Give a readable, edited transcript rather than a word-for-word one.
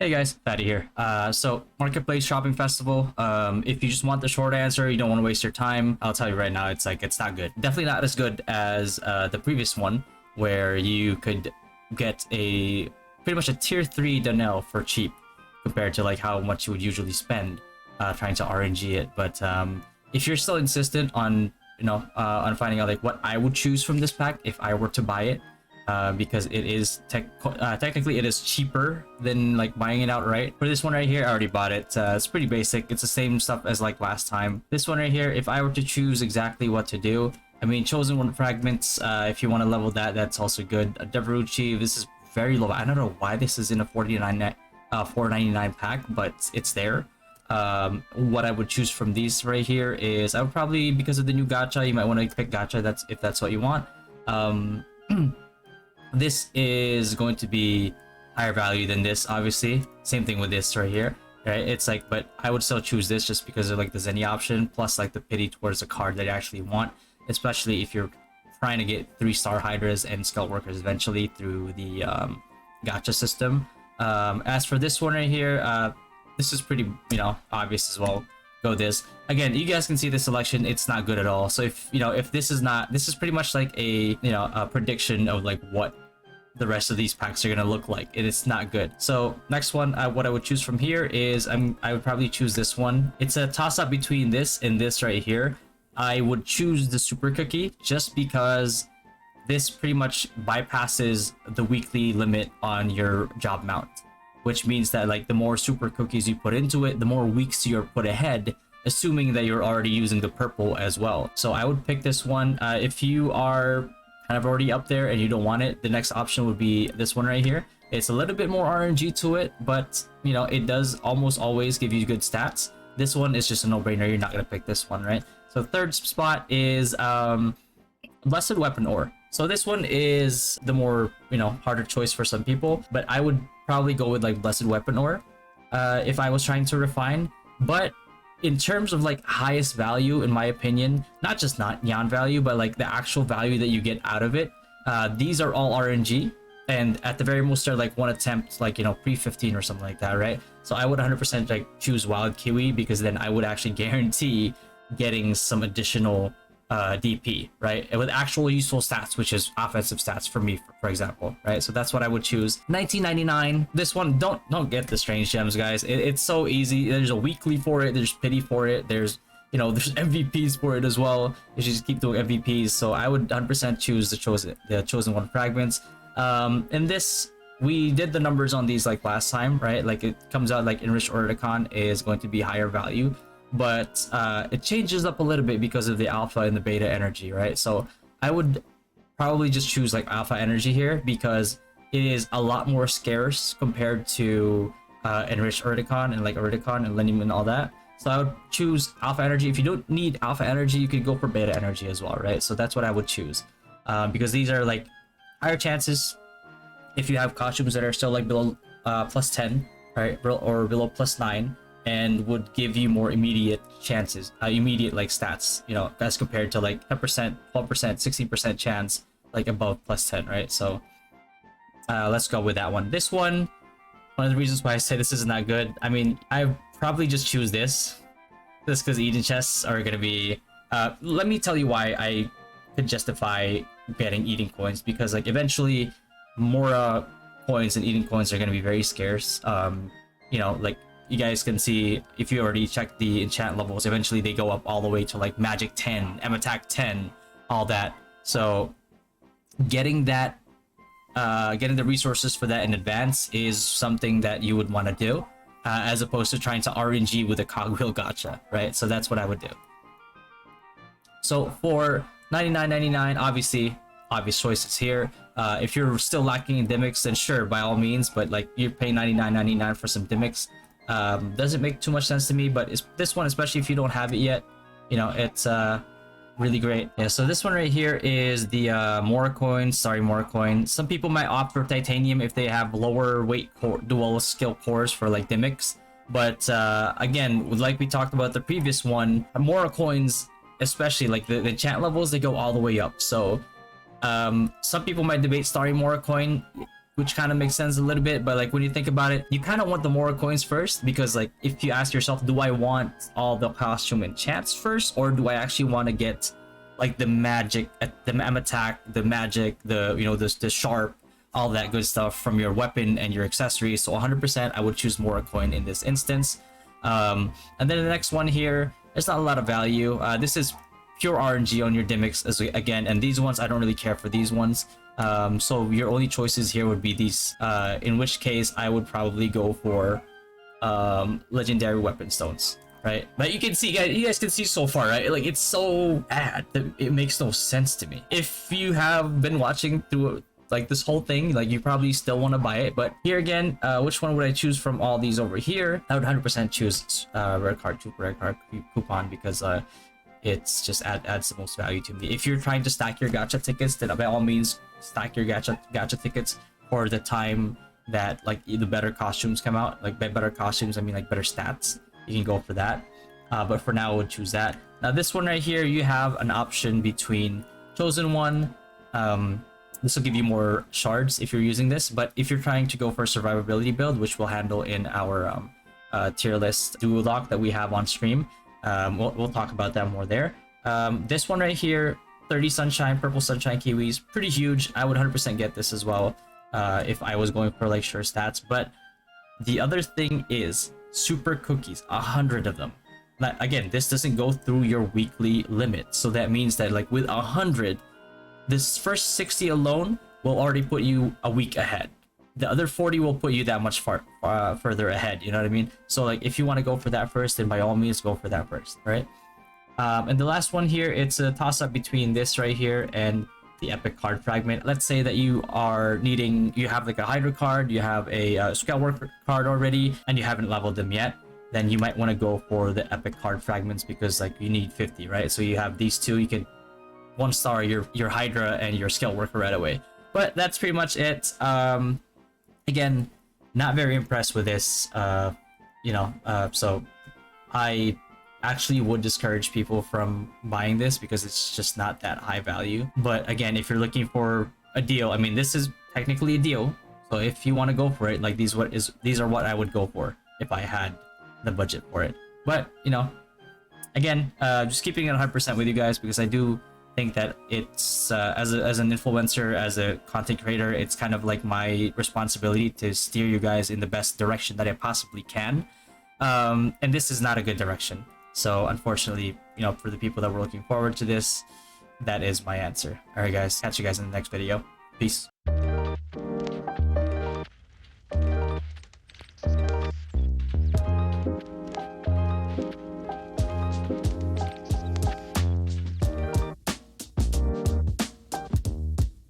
Hey guys, Fatty here. So Marketplace Shopping Festival. If you just want the short answer, you don't want to waste your time, I'll tell you right now, it's not good. Definitely not as good as the previous one, where you could get a pretty much a tier 3 Donnell for cheap compared to like how much you would usually spend trying to RNG it. But if you're still insistent on on finding out like what I would choose from this pack if I were to buy it, because it is technically it is cheaper than like buying it outright. For this one right here, I already bought it. It's pretty basic. It's the same stuff as like last time. This one right here, if I were to choose exactly what to do, I mean, chosen one fragments. If you want to level that, that's also good. Deveruchi, this is very low. I don't know why this is in a 499 pack, but it's there. What I would choose from these right here is I would probably, because of the new gacha, you might want to pick gacha. That's if that's what you want. This is going to be higher value than this, obviously. Same thing with this right here, right? It's like, but I would still choose this just because of like the Zenny option, plus like the pity towards the card that I actually want, especially if you're trying to get 3-star Hydras and Scout Workers eventually through the gacha system. As for this one right here, this is pretty, obvious as well. Go this. Again, you guys can see the selection, it's not good at all. So if this is pretty much like a prediction of like what the rest of these packs are gonna look like. It's not good. So next one, what I would choose from here is I would probably choose this one. It's a toss-up between this and this right here. I would choose the Super Cookie just because this pretty much bypasses the weekly limit on your job mount, which means that like the more super cookies you put into it, the more weeks you're put ahead, assuming that you're already using the purple as well. So I would pick this one. If you are kind of already up there and you don't want it, the next option would be this one right here. It's a little bit more RNG to it, but it does almost always give you good stats. This one is just a no-brainer. You're not gonna pick this one, right? So third spot is Blessed Weapon Ore. So this one is the more harder choice for some people, but I would probably go with like Blessed Weapon Ore if I was trying to refine. But in terms of like highest value, in my opinion, not just not Yan value, but like the actual value that you get out of it, these are all RNG, and at the very most they're like one attempt, like pre-15 or something like that, right? So I would 100% like choose Wild Kiwi, because then I would actually guarantee getting some additional DP, right? And with actual useful stats, which is offensive stats for me, for example, right? So that's what I would choose. 1999. This one, don't get the strange gems, guys. It's so easy. There's a weekly for it. There's pity for it. There's there's MVPs for it as well. You should just keep doing MVPs. So I would 100% choose the chosen one fragments. And this, we did the numbers on these like last time, right? Like it comes out like Enriched Oricon is going to be higher value, but it changes up a little bit because of the alpha and the beta energy, right? So I would probably just choose like alpha energy here, because it is a lot more scarce compared to enriched Erdicon and like Erdicon and Lenium and all that. So I would choose alpha energy. If you don't need alpha energy, you could go for beta energy as well, right? So that's what I would choose, because these are like higher chances if you have costumes that are still like below plus 10, right, or below plus 9, and would give you more immediate chances, immediate like stats, as compared to like 10%, 12%, 16% chance like above plus 10, right? So let's go with that one. This one of the reasons why I say this isn't that good, I mean, I probably just choose this because Eden chests are gonna be let me tell you why I could justify getting Eden coins, because like eventually Mora coins and Eden coins are gonna be very scarce. Like you guys can see, if you already checked the enchant levels, eventually they go up all the way to like magic 10, M attack 10, all that. So getting that, getting the resources for that in advance is something that you would want to do, as opposed to trying to RNG with a cogwheel gacha, right? So that's what I would do. So for 99.99, obviously obvious choices here. If you're still lacking in Dimics, then sure, by all means, but like you're paying 99.99 for some Dimics. Doesn't make too much sense to me, but this one, especially if you don't have it yet, it's really great. Yeah, so this one right here is the Mora coin. Sorry, Mora coin. Some people might opt for titanium if they have lower weight dual skill cores for like Dimics, but again, like we talked about the previous one, Mora coins, especially like the enchant levels, they go all the way up. So some people might debate Starry Mora coin. which kind of makes sense a little bit. But like when you think about it, you kind of want the more coins first, because like if you ask yourself, do I want all the costume enchants first, or do I actually want to get like the magic, the attack, the magic, the the sharp, all that good stuff from your weapon and your accessories? So 100% I would choose more coin in this instance. And then the next one here, there's not a lot of value. This is pure RNG on your gimmicks again, and these ones I don't really care for these ones. So your only choices here would be these, in which case I would probably go for legendary weapon stones, right? But you can see, guys, you guys can see so far, right? Like it's so bad that it makes no sense to me. If you have been watching through like this whole thing, like you probably still want to buy it. But here again, which one would I choose from all these over here? I would 100% choose rare card coupon, because it's just adds the most value to me. If you're trying to stack your gacha tickets, then by all means stack your gacha tickets for the time that like the better costumes come out. Like by better costumes, I mean like better stats. You can go for that. But for now, I would choose that. Now this one right here, you have an option between Chosen One. This will give you more shards if you're using this, but if you're trying to go for a survivability build, which we'll handle in our tier list duo lock that we have on stream, we'll talk about that more there. This one right here, 30 sunshine, purple sunshine kiwis, pretty huge. I would 100% get this as well if I was going for like sure stats. But the other thing is super cookies, 100 of them. Now, again, this doesn't go through your weekly limit, so that means that like with 100, this first 60 alone will already put you a week ahead. The other 40 will put you that much further ahead, you know what I mean? So like if you want to go for that first, then by all means go for that first, right? And the last one here, it's a toss-up between this right here and the epic card fragment. Let's say that you are needing, you have like a Hydra card, you have a Scout Worker card already, and you haven't leveled them yet. Then you might want to go for the epic card fragments, because like you need 50, right? So you have these two, you can 1-star your Hydra and your Scout Worker right away. But that's pretty much it. Again, not very impressed with this, so I actually would discourage people from buying this because it's just not that high value. But again, if you're looking for a deal, I mean, this is technically a deal. So if you want to go for it, like these are what I would go for if I had the budget for it. But again, just keeping it 100% with you guys, because I do think that it's as an influencer, as a content creator, it's kind of like my responsibility to steer you guys in the best direction that I possibly can. And this is not a good direction. So unfortunately, for the people that were looking forward to this, that is my answer. All right, guys, catch you guys in the next video. Peace.